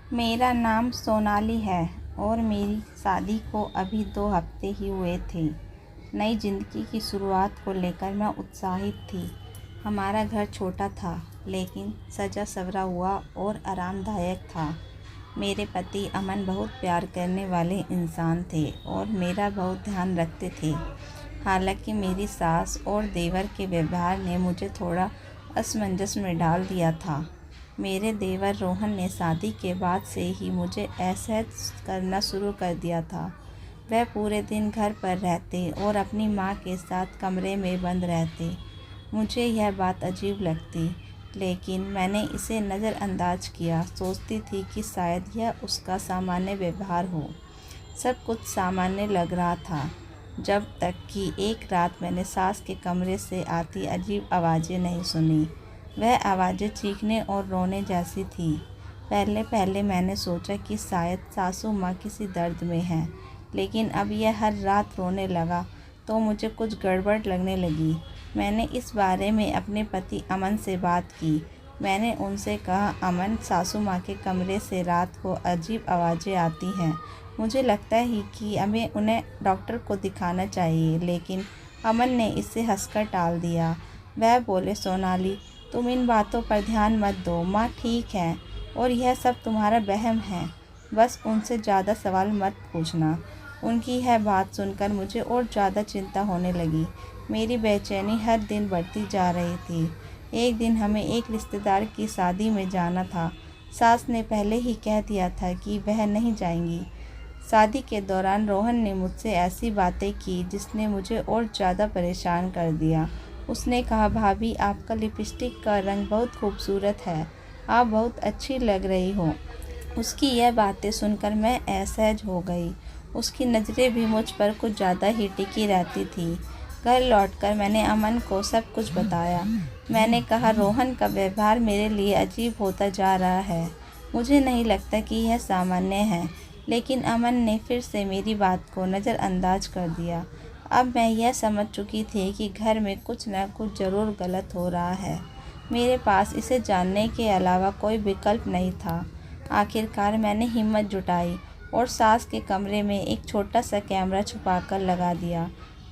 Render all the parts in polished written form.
मेरा नाम सोनाली है और मेरी शादी को अभी 2 हफ्ते ही हुए थे। नई ज़िंदगी की शुरुआत को लेकर मैं उत्साहित थी। हमारा घर छोटा था लेकिन सजा संवरा हुआ और आरामदायक था। मेरे पति अमन बहुत प्यार करने वाले इंसान थे और मेरा बहुत ध्यान रखते थे। हालांकि मेरी सास और देवर के व्यवहार ने मुझे थोड़ा असमंजस में डाल दिया था। मेरे देवर रोहन ने शादी के बाद से ही मुझे असहज करना शुरू कर दिया था। वह पूरे दिन घर पर रहते और अपनी माँ के साथ कमरे में बंद रहते। मुझे यह बात अजीब लगती, लेकिन मैंने इसे नज़रअंदाज किया। सोचती थी कि शायद यह उसका सामान्य व्यवहार हो। सब कुछ सामान्य लग रहा था, जब तक कि एक रात मैंने सास के कमरे से आती अजीब आवाज़ें नहीं सुनी। वह आवाज़ें चीखने और रोने जैसी थी। पहले पहले मैंने सोचा कि शायद सासू माँ किसी दर्द में हैं, लेकिन अब यह हर रात रोने लगा तो मुझे कुछ गड़बड़ लगने लगी। मैंने इस बारे में अपने पति अमन से बात की। मैंने उनसे कहा, अमन, सासू माँ के कमरे से रात को अजीब आवाज़ें आती हैं। मुझे लगता है कि हमें उन्हें डॉक्टर को दिखाना चाहिए। लेकिन अमन ने इसे हंसकर टाल दिया। वह बोले, सोनाली, तुम इन बातों पर ध्यान मत दो। माँ ठीक है और यह सब तुम्हारा वहम है। बस उनसे ज़्यादा सवाल मत पूछना। उनकी यह बात सुनकर मुझे और ज़्यादा चिंता होने लगी। मेरी बेचैनी हर दिन बढ़ती जा रही थी। एक दिन हमें एक रिश्तेदार की शादी में जाना था। सास ने पहले ही कह दिया था कि वह नहीं जाएंगी। शादी के दौरान रोहन ने मुझसे ऐसी बातें की जिसने मुझे और ज़्यादा परेशान कर दिया। उसने कहा, भाभी, आपका लिपस्टिक का रंग बहुत खूबसूरत है। आप बहुत अच्छी लग रही हो। उसकी यह बातें सुनकर मैं असहज हो गई। उसकी नज़रें भी मुझ पर कुछ ज़्यादा ही टिकी रहती थी। घर लौटकर मैंने अमन को सब कुछ बताया। मैंने कहा, रोहन का व्यवहार मेरे लिए अजीब होता जा रहा है। मुझे नहीं लगता कि यह सामान्य है। लेकिन अमन ने फिर से मेरी बात को नज़रअंदाज कर दिया। अब मैं यह समझ चुकी थी कि घर में कुछ न कुछ ज़रूर गलत हो रहा है। मेरे पास इसे जानने के अलावा कोई विकल्प नहीं था। आखिरकार मैंने हिम्मत जुटाई और सास के कमरे में एक छोटा सा कैमरा छुपाकर लगा दिया।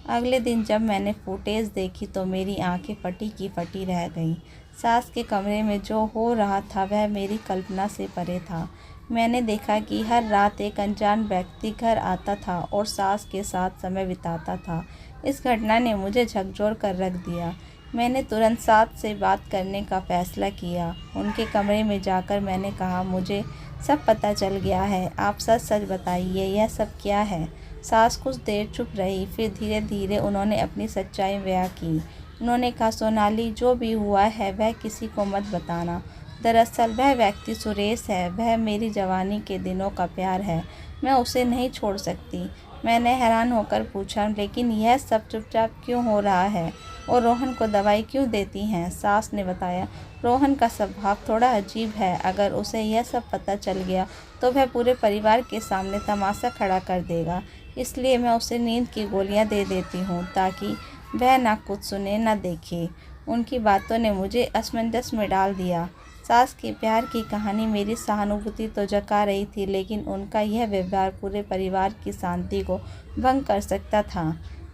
अगले दिन जब मैंने फुटेज देखी तो मेरी आंखें फटी की फटी रह गईं। सास के कमरे में जो हो रहा था वह मेरी कल्पना से परे था। मैंने देखा कि हर रात एक अनजान व्यक्ति घर आता था और सास के साथ समय बिताता था। इस घटना ने मुझे झकझोर कर रख दिया। मैंने तुरंत सास से बात करने का फ़ैसला किया। उनके कमरे में जाकर मैंने कहा, मुझे सब पता चल गया है। आप सच सच बताइए, यह सब क्या है। सास कुछ देर चुप रही, फिर धीरे धीरे उन्होंने अपनी सच्चाई बयां की। उन्होंने कहा, सोनाली, जो भी हुआ है वह किसी को मत बताना। दरअसल वह व्यक्ति सुरेश है। वह मेरी जवानी के दिनों का प्यार है। मैं उसे नहीं छोड़ सकती। मैंने हैरान होकर पूछा, लेकिन यह सब चुपचाप क्यों हो रहा है और रोहन को दवाई क्यों देती हैं? सास ने बताया, रोहन का स्वभाव थोड़ा अजीब है। अगर उसे यह सब पता चल गया तो वह पूरे परिवार के सामने तमाशा खड़ा कर देगा। इसलिए मैं उसे नींद की गोलियां दे देती हूँ ताकि वह ना कुछ सुने ना देखे। उनकी बातों ने मुझे असमंजस में डाल दिया। सास के प्यार की कहानी मेरी सहानुभूति तो जगा रही थी, लेकिन उनका यह व्यवहार पूरे परिवार की शांति को भंग कर सकता था।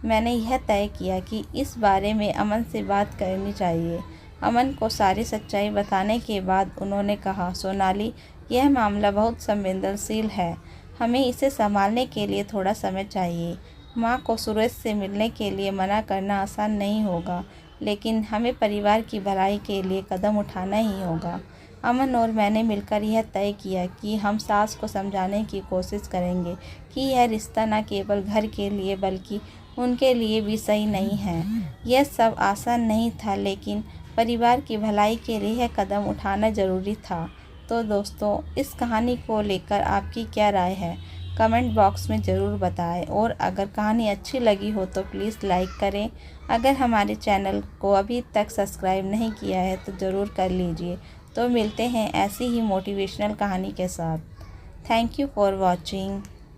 मैंने यह तय किया कि इस बारे में अमन से बात करनी चाहिए। अमन को सारी सच्चाई बताने के बाद उन्होंने कहा, सोनाली, यह मामला बहुत संवेदनशील है। हमें इसे संभालने के लिए थोड़ा समय चाहिए। माँ को सुरेश से मिलने के लिए मना करना आसान नहीं होगा, लेकिन हमें परिवार की भलाई के लिए कदम उठाना ही होगा। अमन और मैंने मिलकर यह तय किया कि हम सास को समझाने की कोशिश करेंगे कि यह रिश्ता न केवल घर के लिए बल्कि उनके लिए भी सही नहीं है। यह सब आसान नहीं था, लेकिन परिवार की भलाई के लिए यह कदम उठाना ज़रूरी था। तो दोस्तों, इस कहानी को लेकर आपकी क्या राय है? कमेंट बॉक्स में ज़रूर बताएं और अगर कहानी अच्छी लगी हो तो प्लीज़ लाइक करें। अगर हमारे चैनल को अभी तक सब्सक्राइब नहीं किया है तो ज़रूर कर लीजिए। तो मिलते हैं ऐसी ही मोटिवेशनल कहानी के साथ। Thank you for watching.